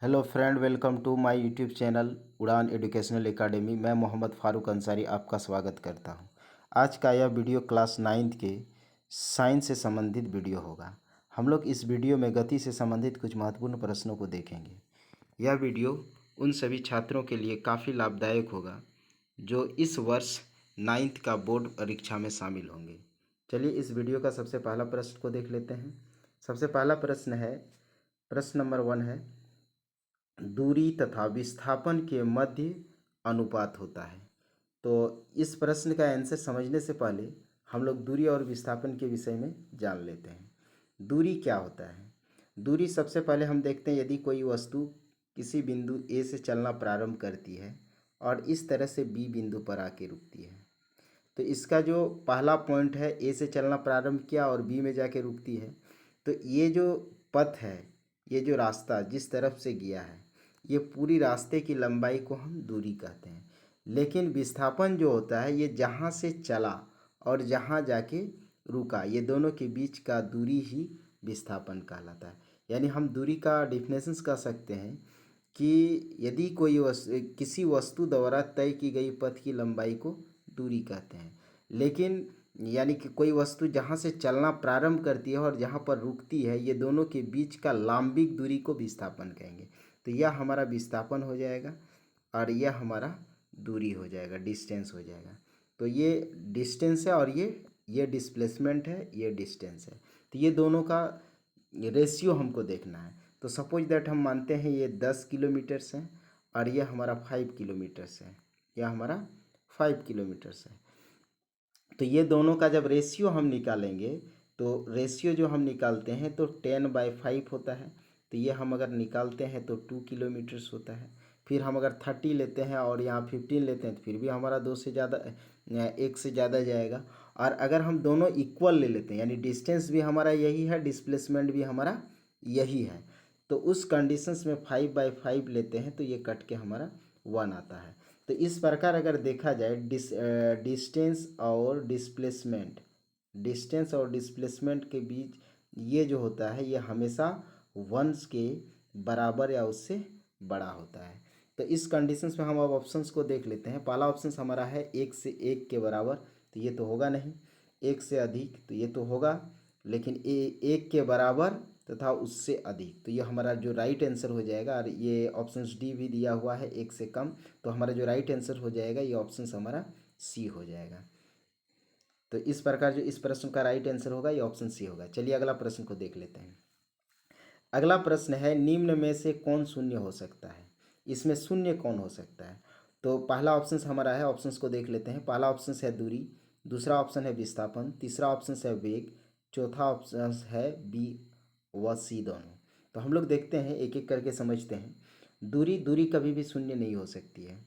Hello friend, welcome to my YouTube channel Udaan educational academy. मैं मोहम्मद फ़ारूक अंसारी आपका स्वागत करता हूं। आज का यह वीडियो क्लास 9th के साइंस से संबंधित वीडियो होगा। हम लोग इस वीडियो में गति से संबंधित कुछ महत्वपूर्ण प्रश्नों को देखेंगे। यह वीडियो उन सभी छात्रों के लिए काफ़ी लाभदायक होगा जो इस वर्ष 9th का बोर्ड परीक्षा में शामिल होंगे। चलिए इस वीडियो का सबसे पहला प्रश्न को देख लेते हैं। सबसे पहला प्रश्न है, प्रश्न नंबर 1 है, दूरी तथा विस्थापन के मध्य अनुपात होता है। तो इस प्रश्न का आंसर समझने से पहले हम लोग दूरी और विस्थापन के विषय में जान लेते हैं। दूरी क्या होता है? दूरी सबसे पहले हम देखते हैं, यदि कोई वस्तु किसी बिंदु ए से चलना प्रारंभ करती है और इस तरह से बी बिंदु पर आके रुकती है, तो इसका जो पहला पॉइंट है, ए से चलना प्रारंभ किया और बी में जाके रुकती है, तो ये जो पथ है, ये जो रास्ता जिस तरफ से गया है, ये पूरी रास्ते की लंबाई को हम दूरी कहते हैं। लेकिन विस्थापन जो होता है, ये जहाँ से चला और जहाँ जाके रुका, ये दोनों के बीच का दूरी ही विस्थापन कहलाता है। यानी हम दूरी का डिफिनेशंस कह सकते हैं कि यदि कोई किसी वस्तु द्वारा तय की गई पथ की लंबाई को दूरी कहते हैं। लेकिन यानी कि कोई वस्तु जहाँ से चलना प्रारंभ करती है और जहाँ पर रुकती है, ये दोनों के बीच का लंबिक दूरी को विस्थापन कहेंगे। तो यह हमारा विस्थापन हो जाएगा और यह हमारा दूरी हो जाएगा, डिस्टेंस हो जाएगा। तो ये डिस्टेंस है और ये डिस्प्लेसमेंट है, ये डिस्टेंस है। तो ये दोनों का रेशियो हमको देखना है। तो सपोज दैट हम मानते हैं ये 10 किलोमीटर्स है और यह हमारा 5 किलोमीटर्स है, यह हमारा 5 किलोमीटर्स है। तो ये दोनों का जब रेशियो हम निकालेंगे, तो रेशियो जो हम निकालते हैं तो 10/5 होता है। तो ये हम अगर निकालते हैं तो 2 किलोमीटर्स होता है। फिर हम अगर 30 लेते हैं और यहाँ 15 लेते हैं तो फिर भी हमारा 2 से ज़्यादा, 1 से ज़्यादा जाएगा। और अगर हम दोनों इक्वल ले लेते हैं, यानी डिस्टेंस भी हमारा यही है, डिस्प्लेसमेंट भी हमारा यही है, तो उस कंडीशंस में 5/5 लेते हैं तो ये कट के हमारा 1 आता है। तो इस प्रकार अगर देखा जाए, डिस्टेंस और डिस्प्लेसमेंट के बीच ये जो होता है, ये हमेशा 1 के बराबर या उससे बड़ा होता है। तो इस कंडीशंस में हम अब ऑप्शंस को देख लेते हैं। पहला ऑप्शन हमारा है 1 से 1 के बराबर, तो ये तो होगा नहीं। 1 से अधिक, तो ये तो होगा, लेकिन 1 के बराबर तथा उससे अधिक, तो ये हमारा जो राइट आंसर हो जाएगा। और ये ऑप्शन डी भी दिया हुआ है 1 से कम, तो हमारा जो राइट आंसर हो जाएगा ये ऑप्शन हमारा सी हो जाएगा। तो इस प्रकार जो इस प्रश्न का राइट आंसर होगा ये ऑप्शन सी होगा। चलिए अगला प्रश्न को देख लेते हैं। अगला प्रश्न है, निम्न में से कौन शून्य हो सकता है? इसमें शून्य कौन हो सकता है? तो पहला ऑप्शन हमारा है, ऑप्शंस को देख लेते हैं। पहला ऑप्शन है दूरी, दूसरा ऑप्शन है विस्थापन, तीसरा ऑप्शन है वेग, चौथा ऑप्शन है बी व सी दोनों। तो हम लोग देखते हैं, एक एक करके समझते हैं। दूरी कभी भी शून्य नहीं हो सकती है,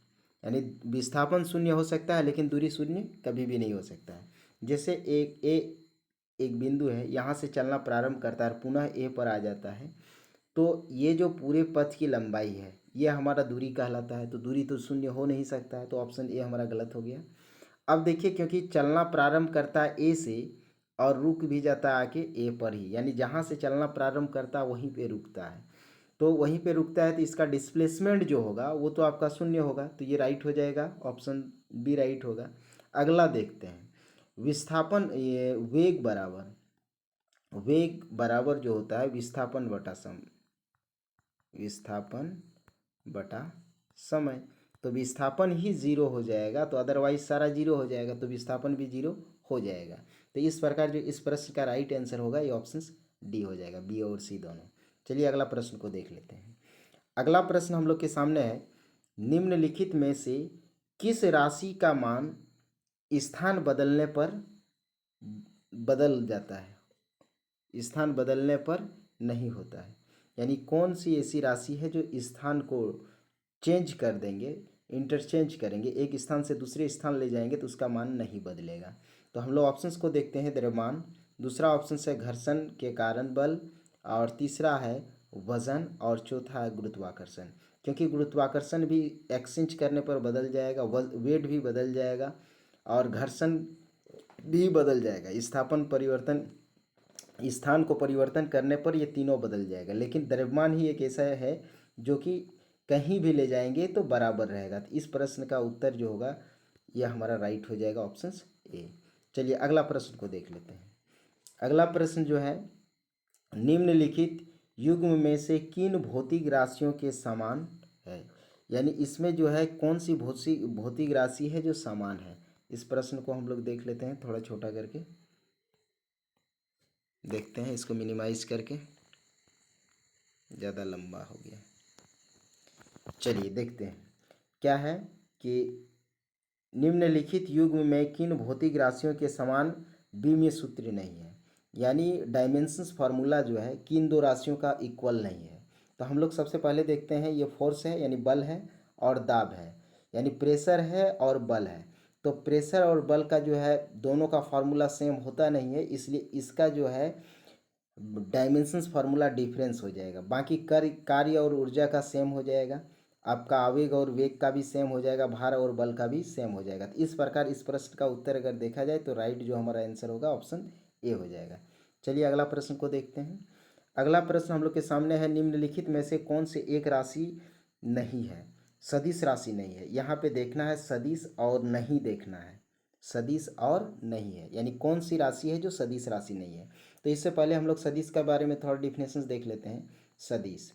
यानी विस्थापन शून्य हो सकता है लेकिन दूरी शून्य कभी भी नहीं हो सकता है। जैसे एक बिंदु है, यहाँ से चलना प्रारंभ करता है और पुनः ए पर आ जाता है, तो ये जो पूरे पथ की लंबाई है ये हमारा दूरी कहलाता है। तो दूरी तो शून्य हो नहीं सकता है, तो ऑप्शन ए हमारा गलत हो गया। अब देखिए, क्योंकि चलना प्रारंभ करता है ए से और रुक भी जाता है आके ए पर ही, यानी जहाँ से चलना प्रारंभ करता है वहीं पे रुकता है, तो वहीं पे रुकता है, तो इसका डिस्प्लेसमेंट जो होगा वो तो आपका शून्य होगा। तो ये राइट हो जाएगा, ऑप्शन बी राइट होगा। अगला देखते हैं, विस्थापन, ये वेग बराबर जो होता है विस्थापन बटा समय। तो विस्थापन ही जीरो हो जाएगा, तो अदरवाइज सारा जीरो हो जाएगा, तो विस्थापन भी जीरो हो जाएगा। तो इस प्रकार जो इस प्रश्न का राइट आंसर होगा ये ऑप्शन डी हो जाएगा, बी और सी दोनों। चलिए अगला प्रश्न को देख लेते हैं। अगला प्रश्न हम लोग के सामने है, निम्नलिखित में से किस राशि का मान स्थान बदलने पर बदल जाता है, स्थान बदलने पर नहीं होता है? यानी कौन सी ऐसी राशि है जो स्थान को चेंज कर देंगे, इंटरचेंज करेंगे, एक स्थान से दूसरे स्थान ले जाएंगे तो उसका मान नहीं बदलेगा? तो हम लोग ऑप्शंस को देखते हैं। द्रव्यमान, दूसरा ऑप्शन है घर्षण के कारण बल, और तीसरा है वजन, और चौथा है गुरुत्वाकर्षण। क्योंकि गुरुत्वाकर्षण भी एक्सचेंज करने पर बदल जाएगा, वेट भी बदल जाएगा और घर्षण भी बदल जाएगा। स्थान को परिवर्तन करने पर ये तीनों बदल जाएगा, लेकिन द्रव्यमान ही एक ऐसा है जो कि कहीं भी ले जाएंगे तो बराबर रहेगा। तो इस प्रश्न का उत्तर जो होगा यह हमारा राइट हो जाएगा, ऑप्शन ए। चलिए अगला प्रश्न को देख लेते हैं। अगला प्रश्न जो है, निम्नलिखित युग्म में से किन भौतिक राशियों के समान है। यानी इसमें जो है कौन सी भौतिक राशि है जो समान है। इस प्रश्न को हम लोग देख लेते हैं, थोड़ा छोटा करके देखते हैं, इसको मिनिमाइज करके, ज़्यादा लंबा हो गया। चलिए देखते हैं क्या है कि निम्नलिखित युग्म में किन भौतिक राशियों के समान विमीय सूत्र नहीं है। यानी डायमेंशंस फार्मूला जो है किन दो राशियों का इक्वल नहीं है। तो हम लोग सबसे पहले देखते हैं, ये फोर्स है यानी बल है, और दाब है यानी प्रेशर है और बल है। तो प्रेशर और बल का जो है दोनों का फार्मूला सेम होता नहीं है, इसलिए इसका जो है डायमेंशंस फार्मूला डिफरेंस हो जाएगा। बाकी कार्य और ऊर्जा का सेम हो जाएगा, आपका आवेग और वेग का भी सेम हो जाएगा, भार और बल का भी सेम हो जाएगा। तो इस प्रकार इस प्रश्न का उत्तर अगर देखा जाए तो राइट जो हमारा आंसर होगा ऑप्शन ए हो जाएगा। चलिए अगला प्रश्न को देखते हैं। अगला प्रश्न हम लोग के सामने है, निम्नलिखित में से कौन से एक राशि नहीं है, सदिश राशि नहीं है। यहाँ पे देखना है सदिश और नहीं देखना है, सदिश और नहीं है, यानी कौन सी राशि है जो सदिश राशि नहीं है। तो इससे पहले हम लोग सदिश के बारे में थोड़ा डिफिनेशंस देख लेते हैं। सदिश,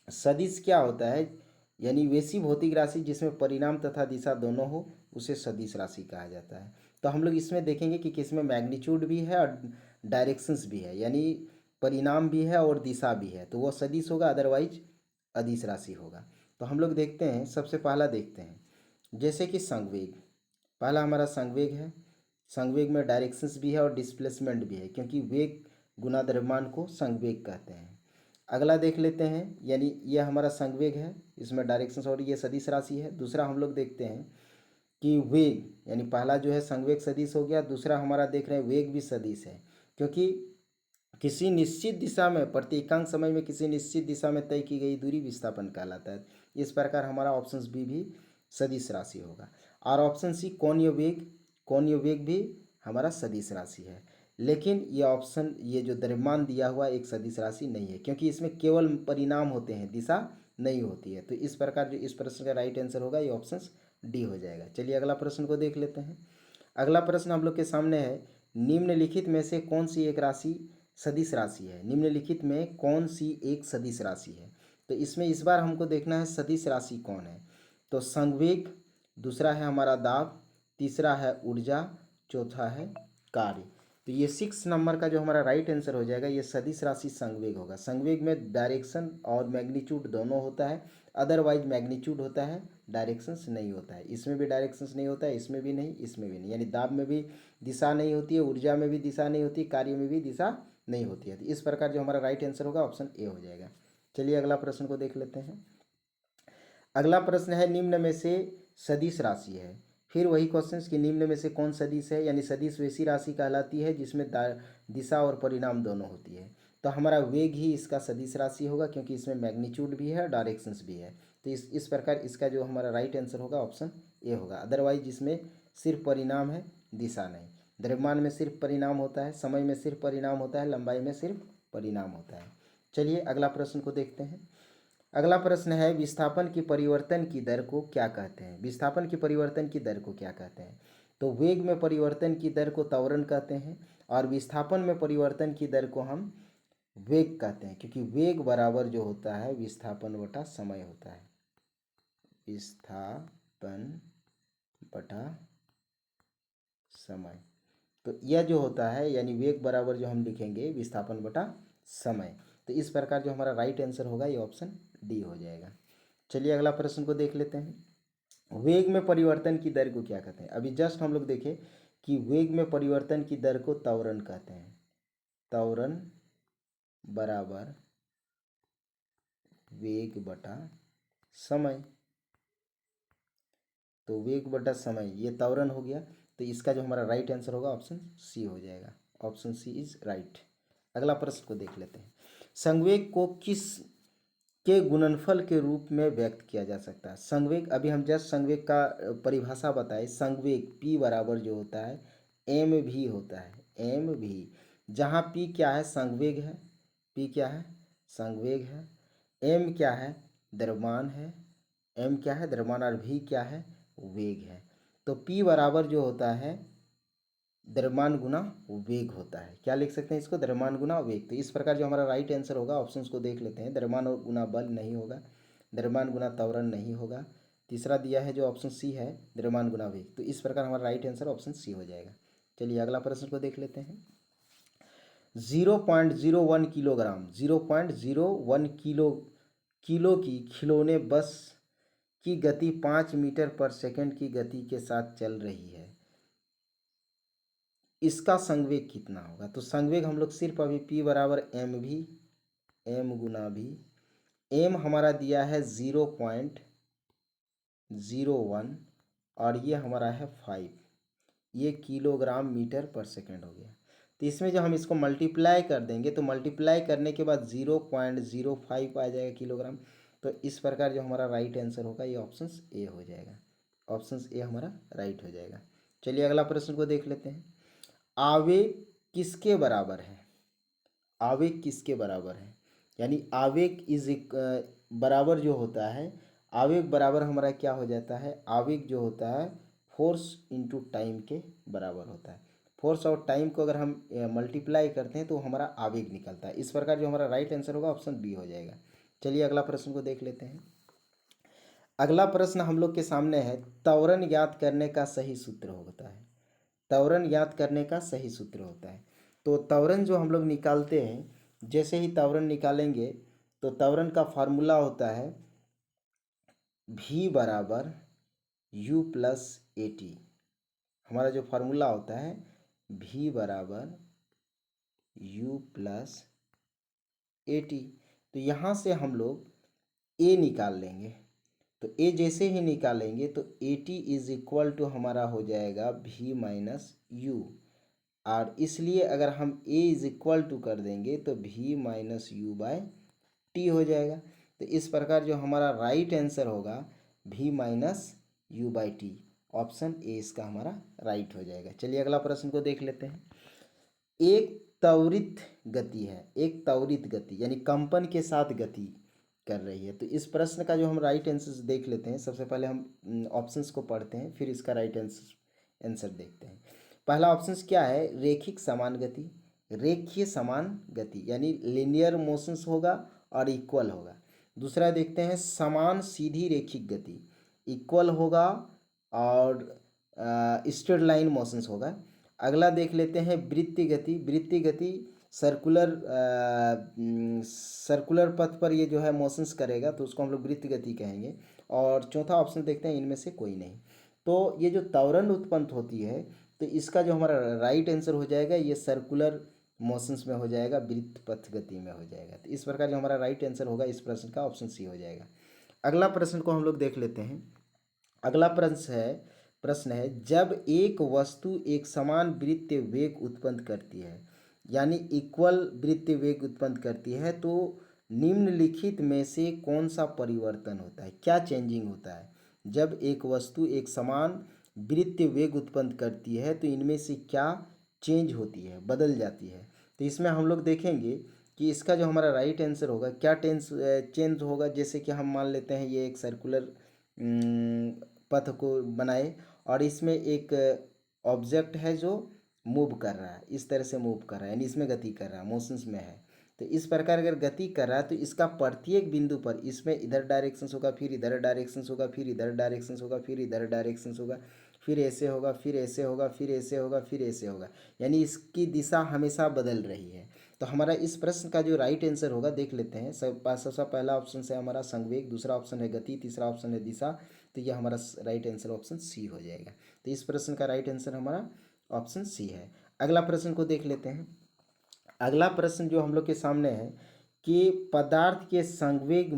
सदिश क्या होता है, यानी वैसी भौतिक राशि जिसमें परिणाम तथा दिशा दोनों हो, उसे सदिश राशि कहा जाता है। तो हम लोग इसमें देखेंगे कि किसमें मैग्नीट्यूड भी है और डायरेक्शंस भी है, यानी परिणाम भी है और दिशा भी है, तो वह सदिश होगा, अदरवाइज अदिश राशि होगा। तो हम लोग देखते हैं, सबसे पहला देखते हैं, जैसे कि संवेग, पहला हमारा संवेग है। संवेग में डायरेक्शंस भी है और डिस्प्लेसमेंट भी है, क्योंकि वेग गुना द्रव्यमान को संवेग कहते हैं। अगला देख लेते हैं, यानी ये हमारा संवेग है, इसमें डायरेक्शंस और ये सदिश राशि है। दूसरा हम लोग देखते हैं कि वेग, यानी पहला जो है संवेग सदिश हो गया, दूसरा हमारा देख रहे हैं वेग भी सदिश है, क्योंकि किसी निश्चित दिशा में प्रत्येकांक समय में किसी निश्चित दिशा में तय की गई दूरी विस्थापन कहलाता है। इस प्रकार हमारा ऑप्शन बी भी सदिश राशि होगा। और ऑप्शन सी कोणीय वेग, कोणीय वेग भी हमारा सदिश राशि है। लेकिन ये ऑप्शन, ये जो द्रव्यमान दिया हुआ एक सदिश राशि नहीं है, क्योंकि इसमें केवल परिणाम होते हैं, दिशा नहीं होती है। तो इस प्रकार जो इस प्रश्न का राइट आंसर होगा ये ऑप्शन डी हो जाएगा। चलिए अगला प्रश्न को देख लेते हैं। अगला प्रश्न हम लोग के सामने है, निम्नलिखित में से कौन सी एक राशि सदिश राशि है। निम्नलिखित में कौन सी एक सदिश राशि है। तो इसमें इस बार हमको देखना है सदिश राशि कौन है। तो संवेग, दूसरा है हमारा दाब, तीसरा है ऊर्जा, चौथा है कार्य। तो ये 6 नंबर का जो हमारा राइट आंसर हो जाएगा ये सदिश राशि संवेग होगा। संवेग में डायरेक्शन और मैग्नीट्यूड दोनों होता है, अदरवाइज मैग्नीट्यूड होता है, डायरेक्शंस नहीं होता है। इसमें भी डायरेक्शंस नहीं होता है, इसमें भी नहीं, इसमें भी नहीं, यानी दाब में भी दिशा नहीं होती है, ऊर्जा में भी दिशा नहीं होती, कार्य में भी दिशा नहीं होती है। तो इस प्रकार जो हमारा राइट आंसर होगा ऑप्शन ए हो जाएगा। चलिए अगला प्रश्न को देख लेते हैं। अगला प्रश्न है, निम्न में से सदिश राशि है। फिर वही क्वेश्चन कि निम्न में से कौन सदिश है, यानी सदिश वैसी राशि कहलाती है जिसमें दिशा और परिणाम दोनों होती है। तो हमारा वेग ही इसका सदिश राशि होगा, क्योंकि इसमें मैग्नीट्यूड भी है, डायरेक्शंस भी है। तो इस प्रकार इसका जो हमारा राइट आंसर होगा ऑप्शन ए होगा। अदरवाइज इसमें सिर्फ परिणाम है, दिशा नहीं। द्रव्यमान में सिर्फ परिणाम होता है, समय में सिर्फ परिणाम होता है, लंबाई में सिर्फ परिणाम होता है। चलिए अगला प्रश्न को देखते हैं। अगला प्रश्न है, विस्थापन की परिवर्तन की दर को क्या कहते हैं। विस्थापन की परिवर्तन की दर को क्या कहते हैं। तो वेग में परिवर्तन की दर को त्वरण कहते हैं, और विस्थापन में परिवर्तन की दर को हम वेग कहते हैं, क्योंकि वेग बराबर जो होता है विस्थापन बटा समय होता है। विस्थापन बटा समय, तो यह जो होता है, यानी वेग बराबर जो हम लिखेंगे विस्थापन बटा समय। तो इस प्रकार जो हमारा राइट आंसर होगा ये ऑप्शन डी हो जाएगा। चलिए अगला प्रश्न को देख लेते हैं। वेग में परिवर्तन की दर को क्या कहते हैं। अभी जस्ट हम लोग देखें कि वेग में परिवर्तन की दर को त्वरण कहते हैं। त्वरण बराबर वेग बटा समय, तो वेग बटा समय ये त्वरण हो गया। तो इसका जो हमारा राइट आंसर होगा ऑप्शन सी हो जाएगा। Option C is right. अगला प्रश्न को देख लेते हैं। संवेग को किस के गुणनफल के रूप में व्यक्त किया जा सकता है। संवेग, अभी हम जस्ट संवेग का परिभाषा बताए। संवेग P बराबर जो होता है एम भी होता है, एम भी, जहाँ P क्या है, संवेग है, P क्या है, संवेग है, M क्या है, द्रव्यमान है, एम क्या है द्रव्यमान और भी क्या है वेग है। तो पी बराबर जो होता है द्रव्यमान गुना वेग होता है। क्या लिख सकते हैं इसको, द्रव्यमान गुना वेग। तो इस प्रकार जो हमारा राइट आंसर होगा, ऑप्शंस को देख लेते हैं। द्रव्यमान और गुना बल नहीं होगा, द्रव्यमान गुना त्वरण नहीं होगा। तीसरा दिया है जो ऑप्शन सी है द्रव्यमान गुना वेग। तो इस प्रकार हमारा राइट आंसर ऑप्शन सी हो जाएगा। चलिए अगला प्रश्न को देख लेते हैं। 0.01 किलोग्राम, 0.01 किलो की खिलौने बस की गति 5 मीटर पर सेकंड की गति के साथ चल रही है, इसका संवेग कितना होगा। तो संवेग हम लोग सिर्फ अभी P बराबर एम भी, एम गुना भी, एम हमारा दिया है 0.01 और ये हमारा है 5, ये किलोग्राम मीटर पर सेकंड हो गया। तो इसमें जब हम इसको मल्टीप्लाई कर देंगे तो मल्टीप्लाई करने के बाद 0.05 आ जाएगा किलोग्राम। तो इस प्रकार जो हमारा राइट आंसर होगा ये ऑप्शन ए हो जाएगा। ऑप्शन ए हमारा राइट हो जाएगा। चलिए अगला प्रश्न को देख लेते हैं। आवेग किसके बराबर है, आवेग किसके बराबर है, यानी आवेग बराबर जो होता है, आवेग बराबर हमारा क्या हो जाता है, आवेग जो होता है फोर्स इनटू टाइम के बराबर होता है। फोर्स और टाइम को अगर हम मल्टीप्लाई करते हैं तो हमारा आवेग निकलता है। इस प्रकार जो हमारा राइट आंसर होगा ऑप्शन बी हो जाएगा। चलिए अगला प्रश्न को देख लेते हैं। अगला प्रश्न हम लोग के सामने है, त्वरण ज्ञात करने का सही सूत्र होता है, त्वरण ज्ञात करने का सही सूत्र होता है। तो त्वरण जो हम लोग निकालते हैं, जैसे ही त्वरण निकालेंगे तो त्वरण का फार्मूला होता है v बराबर u प्लस ए टी। हमारा जो फार्मूला होता है v बराबर u प्लस ए टी। तो यहाँ से हम लोग a निकाल लेंगे। तो a जैसे ही निकालेंगे तो a t is equal to हमारा हो जाएगा v माइनस यू। और इसलिए अगर हम a इज इक्वल टू कर देंगे तो v minus u by t हो जाएगा। तो इस प्रकार जो हमारा राइट आंसर होगा v minus u by t, option a इसका हमारा राइट हो जाएगा। चलिए अगला प्रश्न को देख लेते हैं। एक त्वरित गति है, एक त्वरित गति यानी कंपन के साथ गति कर रही है। तो इस प्रश्न का जो हम राइट आंसर देख लेते हैं, सबसे पहले हम ऑप्शंस को पढ़ते हैं फिर इसका राइट आंसर देखते हैं। पहला ऑप्शन क्या है, रेखिक समान गति, रेखीय समान गति यानी लिनियर मोशंस होगा और इक्वल होगा। दूसरा देखते हैं समान सीधी रेखिक गति, इक्वल होगा और स्ट्रेट लाइन मोशंस होगा। अगला देख लेते हैं वृत्तीय गति, वृत्तीय गति सर्कुलर पथ पर ये जो है मोशंस करेगा तो उसको हम लोग वृत्तीय गति कहेंगे। और चौथा ऑप्शन देखते हैं इनमें से कोई नहीं। तो ये जो त्वरण उत्पन्न होती है तो इसका जो हमारा राइट आंसर हो जाएगा ये सर्कुलर मोशंस में हो जाएगा, वृत्त पथ गति में हो जाएगा। तो इस प्रकार जो हमारा राइट आंसर होगा इस प्रश्न का ऑप्शन सी हो जाएगा। अगला प्रश्न को हम लोग देख लेते हैं। अगला प्रश्न है जब एक वस्तु एक समान वृत्तीय वेग उत्पन्न करती है यानी इक्वल वृत्तीय वेग उत्पन्न करती है तो निम्नलिखित में से कौन सा परिवर्तन होता है, क्या चेंजिंग होता है। जब एक वस्तु एक समान वृत्तीय वेग उत्पन्न करती है तो इनमें से क्या चेंज होती है, बदल जाती है। तो इसमें हम लोग देखेंगे कि इसका जो हमारा राइट आंसर होगा क्या चेंज होगा। जैसे कि हम मान लेते हैं ये एक सर्कुलर पथ को बनाए और इसमें एक ऑब्जेक्ट है जो मूव कर रहा है, इस तरह से मूव कर रहा है यानी इसमें गति कर रहा है, मोशंस में है। तो इस प्रकार अगर गति कर रहा है तो इसका प्रत्येक बिंदु पर इसमें इधर डायरेक्शंस होगा, फिर इधर डायरेक्शंस होगा, फिर इधर डायरेक्शंस होगा, फिर इधर डायरेक्शंस होगा, फिर ऐसे होगा, फिर ऐसे होगा, फिर ऐसे होगा, फिर ऐसे होगा, यानी इसकी दिशा हमेशा बदल रही है। तो हमारा इस प्रश्न का जो राइट आंसर होगा देख लेते हैं। सबसे पहला ऑप्शन है हमारा संवेग, दूसरा ऑप्शन है गति, तीसरा ऑप्शन है दिशा। तो यह हमारा राइट आंसर ऑप्शन सी हो जाएगा। तो इस प्रश्न का राइट आंसर हमारा ऑप्शन सी है। अगला प्रश्न को देख लेते हैं। अगला प्रश्न जो हम लोग के सामने है कि पदार्थ के संवेग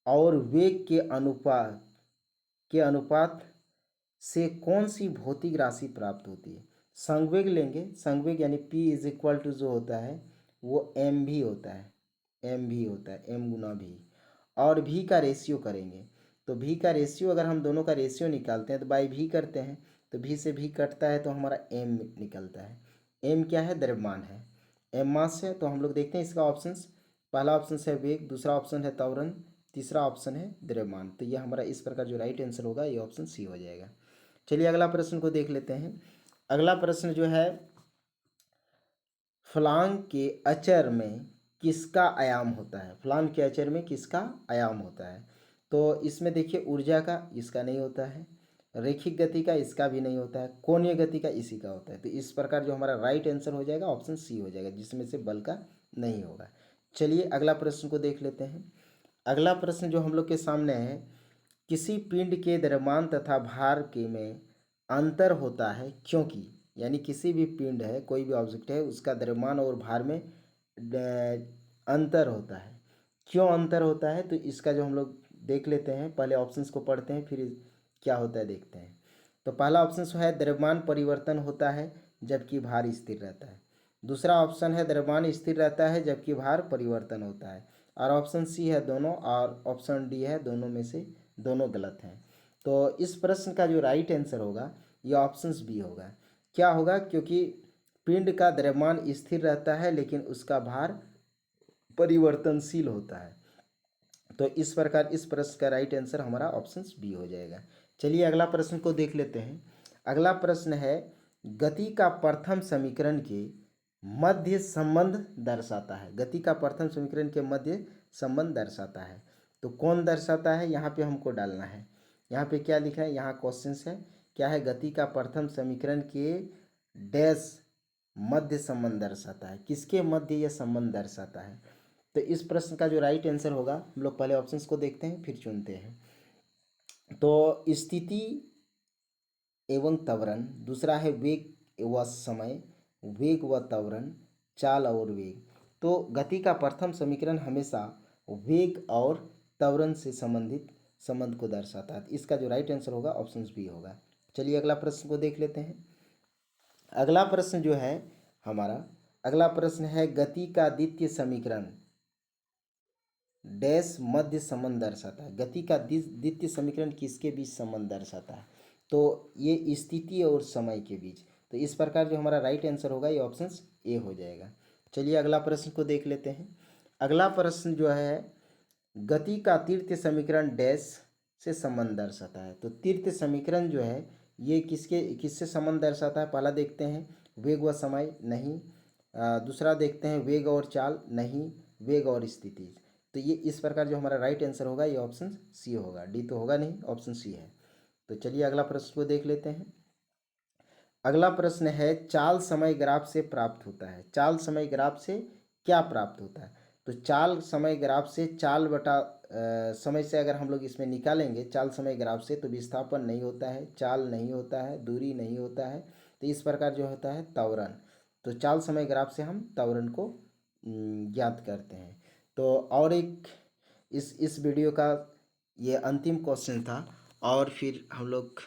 और वेग के अनुपात से कौन सी भौतिक राशि प्राप्त होती है। संवेग लेंगे, संवेग यानी P इज इक्वल टू जो होता है वो एम भी होता है, एम भी होता है, एम गुना भी। और भी का रेशियो करेंगे तो भी का रेशियो अगर हम दोनों का रेशियो निकालते हैं तो बाई भी करते हैं तो भी से भी कटता है तो हमारा एम निकलता है। एम क्या है, द्रव्यमान है, एम मास है। तो हम लोग देखते हैं इसका ऑप्शंस। पहला ऑप्शन है वेग, दूसरा ऑप्शन है त्वरण, तीसरा ऑप्शन है द्रव्यमान। तो ये हमारा इस प्रकार जो राइट आंसर होगा ये ऑप्शन सी हो जाएगा। चलिए अगला प्रश्न को देख लेते हैं। अगला प्रश्न जो है, फलांग के अचर में किसका आयाम होता है? फलांग के अचर में किसका आयाम होता है? तो इसमें देखिए ऊर्जा का, इसका नहीं होता है। रैखिक गति का, इसका भी नहीं होता है। कोणीय गति का, इसी का होता है। तो इस प्रकार जो हमारा राइट आंसर हो जाएगा ऑप्शन सी हो जाएगा, जिसमें से बल का नहीं होगा। चलिए अगला प्रश्न को देख लेते हैं। अगला प्रश्न जो हम लोग के सामने है, किसी पिंड के द्रव्यमान तथा भार के में अंतर होता है क्योंकि, यानी किसी भी पिंड है, कोई भी ऑब्जेक्ट है, उसका द्रव्यमान और भार में अंतर होता है। क्यों अंतर होता है? तो इसका जो हम लोग देख लेते हैं, पहले ऑप्शंस को पढ़ते हैं फिर क्या होता है देखते हैं। तो पहला ऑप्शन है द्रव्यमान परिवर्तन होता है जबकि भार स्थिर रहता है। दूसरा ऑप्शन है द्रव्यमान स्थिर रहता है जबकि भार परिवर्तन होता है। और ऑप्शन सी है दोनों, और ऑप्शन डी है दोनों में से दोनों गलत हैं। तो इस प्रश्न का जो राइट आंसर होगा ये ऑप्शन बी होगा। क्या होगा? क्योंकि पिंड का द्रव्यमान स्थिर रहता है लेकिन उसका भार परिवर्तनशील होता है। तो इस प्रकार इस प्रश्न का राइट आंसर हमारा ऑप्शन बी हो जाएगा। चलिए अगला प्रश्न को देख लेते हैं। अगला प्रश्न है, गति का प्रथम समीकरण के मध्य संबंध दर्शाता है। गति का प्रथम समीकरण के मध्य संबंध दर्शाता है। तो कौन दर्शाता है, यहाँ पे हमको डालना है। यहाँ पे क्या लिखा है, यहाँ क्वेश्चन है क्या है, गति का प्रथम समीकरण के डैश मध्य संबंध दर्शाता है। किसके मध्य यह संबंध दर्शाता है? तो इस प्रश्न का जो राइट आंसर होगा, हम लोग पहले ऑप्शंस को देखते हैं फिर चुनते हैं। तो स्थिति एवं त्वरण, दूसरा है वेग व समय, वेग व त्वरण, चाल और वेग। तो गति का प्रथम समीकरण हमेशा वेग और त्वरण से संबंधित संबंध को दर्शाता है। इसका जो राइट आंसर होगा ऑप्शन बी होगा। चलिए अगला प्रश्न को देख लेते हैं। अगला प्रश्न जो है हमारा, अगला प्रश्न है, गति का द्वितीय समीकरण डैश मध्य संबंध दर्शाता है। गति का द्वितीय समीकरण किसके बीच संबंध दर्शाता है? तो ये स्थिति और समय के बीच। तो इस प्रकार जो हमारा राइट आंसर होगा ये ऑप्शन ए हो जाएगा। चलिए अगला प्रश्न को देख लेते हैं। अगला प्रश्न जो है, गति का तृतीय समीकरण डैश से संबंध दर्शाता है। तो तृतीय समीकरण जो है ये किससे संबंध दर्शाता है? पहला देखते हैं वेग व समय, नहीं। दूसरा देखते हैं वेग और चाल, नहीं। वेग और स्थिति। तो ये इस प्रकार जो हमारा राइट आंसर होगा ये ऑप्शन सी होगा। डी तो होगा नहीं, ऑप्शन सी है। तो चलिए अगला प्रश्न को देख लेते हैं। अगला प्रश्न है, चाल समय ग्राफ से प्राप्त होता है। चाल समय ग्राफ से क्या प्राप्त होता है? तो चाल समय ग्राफ से चाल बटा समय से अगर हम लोग इसमें निकालेंगे चाल समय ग्राफ से, तो विस्थापन नहीं होता है, चाल नहीं होता है, दूरी नहीं होता है। तो इस प्रकार जो होता है त्वरण। तो चाल समय ग्राफ से हम त्वरण को ज्ञात करते हैं। तो और एक इस वीडियो का ये अंतिम क्वेश्चन था, और फिर हम लोग